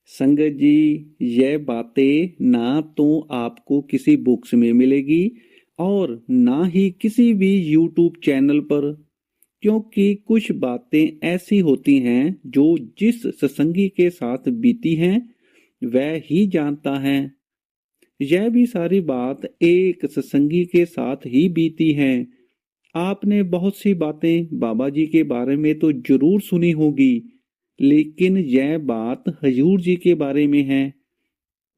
संगत जी, यह बातें ना तो आपको किसी बुक्स में मिलेगी और ना ही किसी भी यूट्यूब चैनल पर। क्योंकि कुछ बातें ऐसी होती हैं जो जिस सत्संगी के साथ बीती हैं वह ही जानता है। यह भी सारी बात एक सत्संगी के साथ ही बीती है। आपने बहुत सी बातें बाबा जी के बारे में तो जरूर सुनी होगी, लेकिन यह बात हजूर जी के बारे में है।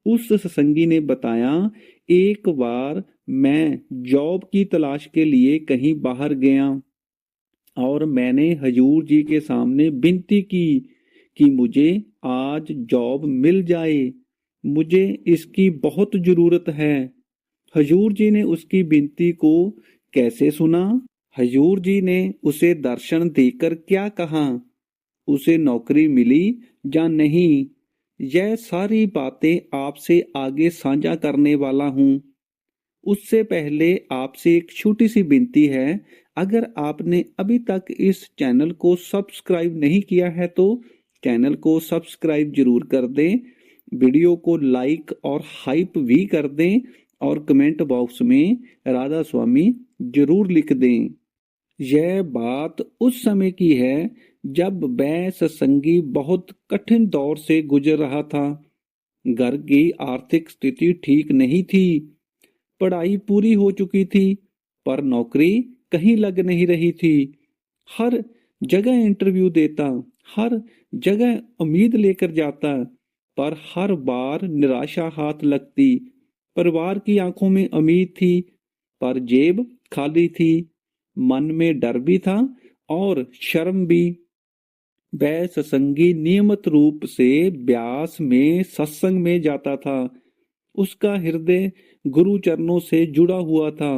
उस सत्संगी ने बताया, एक बार मैं जॉब की तलाश के लिए कहीं बाहर गया और मैंने हजूर जी के सामने विनती की कि मुझे आज जॉब मिल जाए, मुझे इसकी बहुत जरूरत है। हजूर जी ने उसकी विनती को कैसे सुना? हजूर जी ने उसे दर्शन देकर क्या कहा? उसे नौकरी मिली या नहीं? यह सारी बातें आपसे आगे साझा करने वाला हूँ। उससे पहले आपसे एक छोटी सी विनती है, अगर आपने अभी तक इस चैनल को सब्सक्राइब नहीं किया है तो चैनल को सब्सक्राइब जरूर कर दें, वीडियो को लाइक और हाइप भी कर दें और कमेंट बॉक्स में राधा स्वामी जरूर लिख दें। यह बात उस समय की है जब वह सत्संगी बहुत कठिन दौर से गुजर रहा था। घर की आर्थिक स्थिति ठीक नहीं थी, पढ़ाई पूरी हो चुकी थी पर नौकरी कहीं लग नहीं रही थी। हर जगह इंटरव्यू देता, हर जगह उम्मीद लेकर जाता, पर हर बार निराशा हाथ लगती। परिवार की आंखों में उम्मीद थी पर जेब खाली थी। मन में डर भी था और शर्म भी। वह सत्संगी नियमित रूप से ब्यास में सत्संग में जाता था। उसका हृदय गुरु चरणों से जुड़ा हुआ था।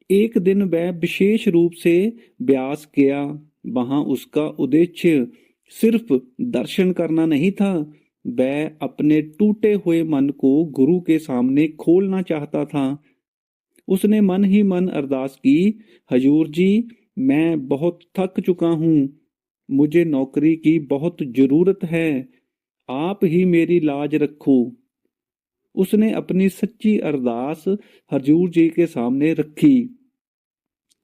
एक दिन वह विशेष रूप से ब्यास गया। वहां उसका उद्देश्य सिर्फ दर्शन करना नहीं था, वह अपने टूटे हुए मन को गुरु के सामने खोलना चाहता था। उसने मन ही मन अरदास की, हजूर जी, मैं बहुत थक चुका हूँ, मुझे नौकरी की बहुत जरूरत है, आप ही मेरी लाज रखो। उसने अपनी सच्ची अरदास हजूर जी के सामने रखी।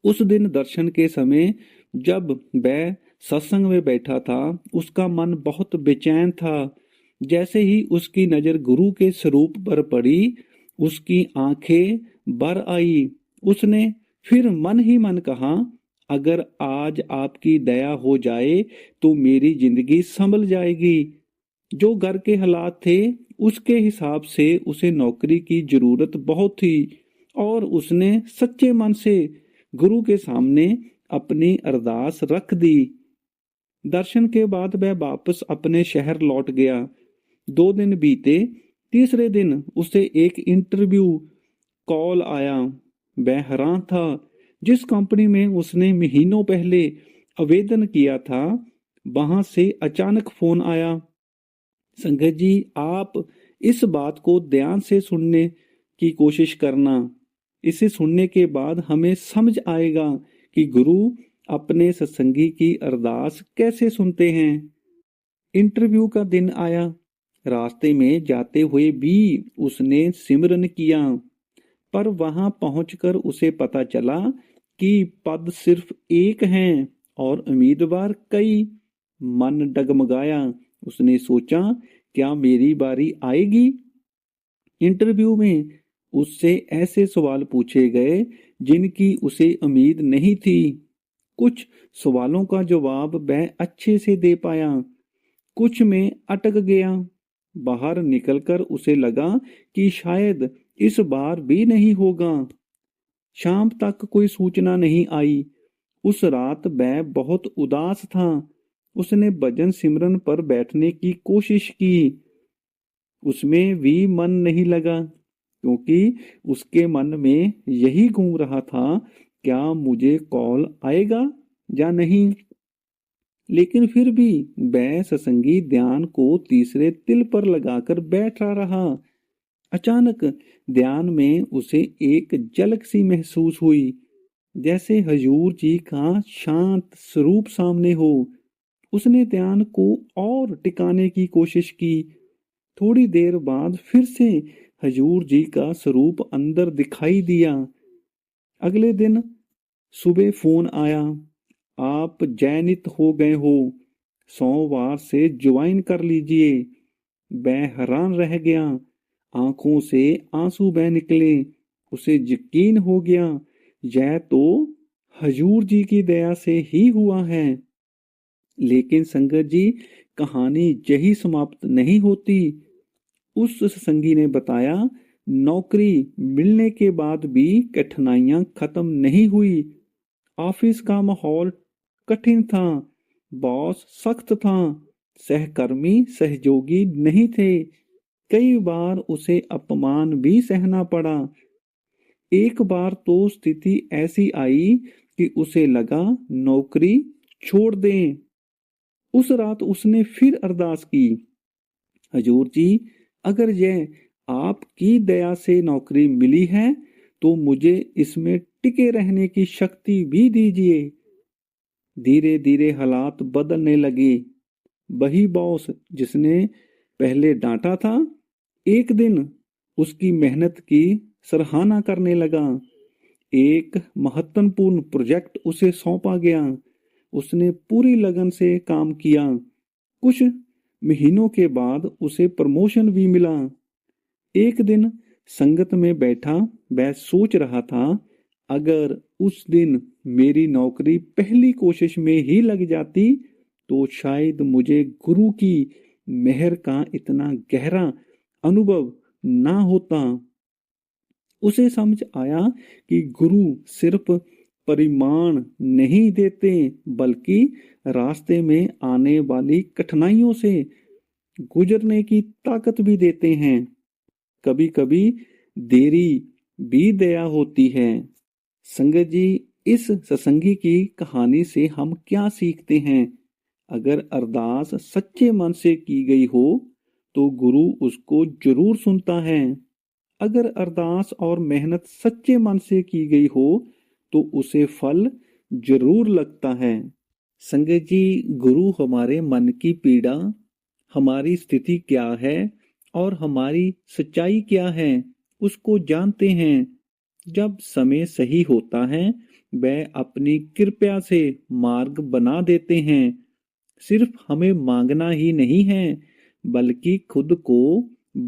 उस दिन दर्शन के समय जब वह सत्संग में बैठा था, उसका मन बहुत बेचैन था। जैसे ही उसकी नजर गुरु के स्वरूप पर पड़ी, उसकी आंखें भर आई। उसने फिर मन ही मन कहा, अगर आज आपकी दया हो जाए तो मेरी जिंदगी संभल जाएगी। जो घर के हालात थे उसके हिसाब से उसे नौकरी की जरूरत बहुत थी और उसने सच्चे मन से गुरु के सामने अपनी अरदास रख दी। दर्शन के बाद वह वापस अपने शहर लौट गया। 2 दिन बीते। तीसरे दिन उसे एक इंटरव्यू कॉल आया। वह हैरान था। जिस कंपनी में उसने महीनों पहले आवेदन किया था, वहां से अचानक फोन आया, संगत जी, आप इस बात को ध्यान से सुनने की कोशिश करना। इसे सुनने के बाद हमें समझ आएगा कि गुरु अपने सत्संगी की अरदास कैसे सुनते हैं। इंटरव्यू का दिन आया। रास्ते में जाते हुए भी उसने सिमरन किया, पर वहां पहुंचकर उसे पता चला कि पद सिर्फ एक हैं और उम्मीदवार कई। मन डगमगाया। उसने सोचा, क्या मेरी बारी आएगी? इंटरव्यू में उससे ऐसे सवाल पूछे गए जिनकी उसे उम्मीद नहीं थी। कुछ सवालों का जवाब वह अच्छे से दे पाया, कुछ में अटक गया। बाहर निकलकर उसे लगा कि शायद इस बार भी नहीं होगा। शाम तक कोई सूचना नहीं आई। उस रात वह बहुत उदास था। उसने भजन सिमरन पर बैठने की कोशिश की, उसमें भी मन नहीं लगा, क्योंकि उसके मन में यही घूम रहा था, क्या मुझे कॉल आएगा या नहीं। लेकिन फिर भी वह सत्संगी ध्यान को तीसरे तिल पर लगाकर बैठा रहा। अचानक ध्यान में उसे एक झलक सी महसूस हुई, जैसे हजूर जी का शांत स्वरूप सामने हो। उसने ध्यान को और टिकाने की कोशिश की, थोड़ी देर बाद फिर से हजूर जी का स्वरूप अंदर दिखाई दिया। अगले दिन सुबह फोन आया, आप चयनित हो गए हो, सोमवार से ज्वाइन कर लीजिए। मैं हैरान रह गया, आंखों से आंसू बह निकले। उसे यकीन हो गया, यह तो हजूर जी की दया से ही हुआ है। लेकिन संगत जी, कहानी यही समाप्त नहीं होती। उस सत्संगी ने बताया, नौकरी मिलने के बाद भी कठिनाइयां खत्म नहीं हुई। ऑफिस का माहौल कठिन था, बॉस सख्त था, सहकर्मी सहयोगी नहीं थे। कई बार उसे अपमान भी सहना पड़ा। एक बार तो स्थिति ऐसी आई कि उसे लगा नौकरी छोड़ दें। उस रात उसने फिर अरदास की, हजूर जी, अगर यह आपकी दया से नौकरी मिली है तो मुझे इसमें टिके रहने की शक्ति भी दीजिए। धीरे धीरे हालात बदलने लगे। वही बॉस जिसने पहले डांटा था, एक दिन उसकी मेहनत की सराहना करने लगा। एक महत्वपूर्ण प्रोजेक्ट उसे सौंपा गया। उसने पूरी लगन से काम किया। कुछ महीनों के बाद उसे प्रमोशन भी मिला। एक दिन संगत में बैठा वह सोच रहा था, अगर उस दिन मेरी नौकरी पहली कोशिश में ही लग जाती तो शायद मुझे गुरु की मेहर का इतना गहरा अनुभव ना होता। उसे समझ आया कि गुरु सिर्फ परिमाण नहीं देते, बल्कि रास्ते में आने वाली कठिनाइयों से गुजरने की ताकत भी देते हैं। कभी कभी देरी भी दया होती है। संगत जी, इस सत्संगी की कहानी से हम क्या सीखते हैं? अगर अरदास सच्चे मन से की गई हो तो गुरु उसको जरूर सुनता है। अगर अरदास और मेहनत सच्चे मन से की गई हो तो उसे फल जरूर लगता है। संगत जी, गुरु हमारे मन की पीड़ा, हमारी स्थिति क्या है और हमारी सच्चाई क्या है, उसको जानते हैं। जब समय सही होता है वह अपनी कृपा से मार्ग बना देते हैं। सिर्फ हमें मांगना ही नहीं है, बल्कि खुद को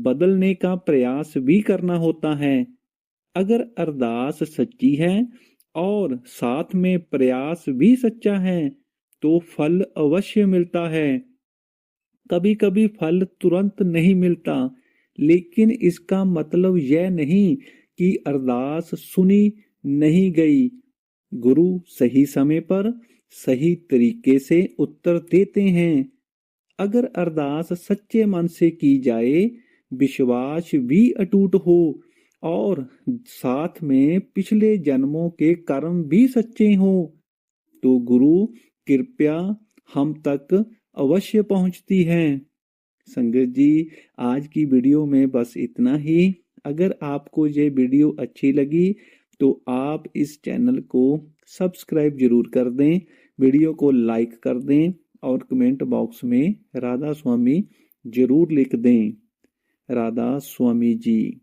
बदलने का प्रयास भी करना होता है। अगर अरदास सच्ची है और साथ में प्रयास भी सच्चा है तो फल अवश्य मिलता है। कभी कभी फल तुरंत नहीं मिलता, लेकिन इसका मतलब यह नहीं कि अरदास सुनी नहीं गई। गुरु सही समय पर सही तरीके से उत्तर देते हैं। अगर अरदास सच्चे मन से की जाए, विश्वास भी अटूट हो और साथ में पिछले जन्मों के कर्म भी सच्चे हों, तो गुरु कृपया हम तक अवश्य पहुंचती है। संगत जी, आज की वीडियो में बस इतना ही। अगर आपको ये वीडियो अच्छी लगी तो आप इस चैनल को सब्सक्राइब जरूर कर दें, वीडियो को लाइक कर दें और कमेंट बॉक्स में राधा स्वामी जरूर लिख दें। राधा स्वामी जी।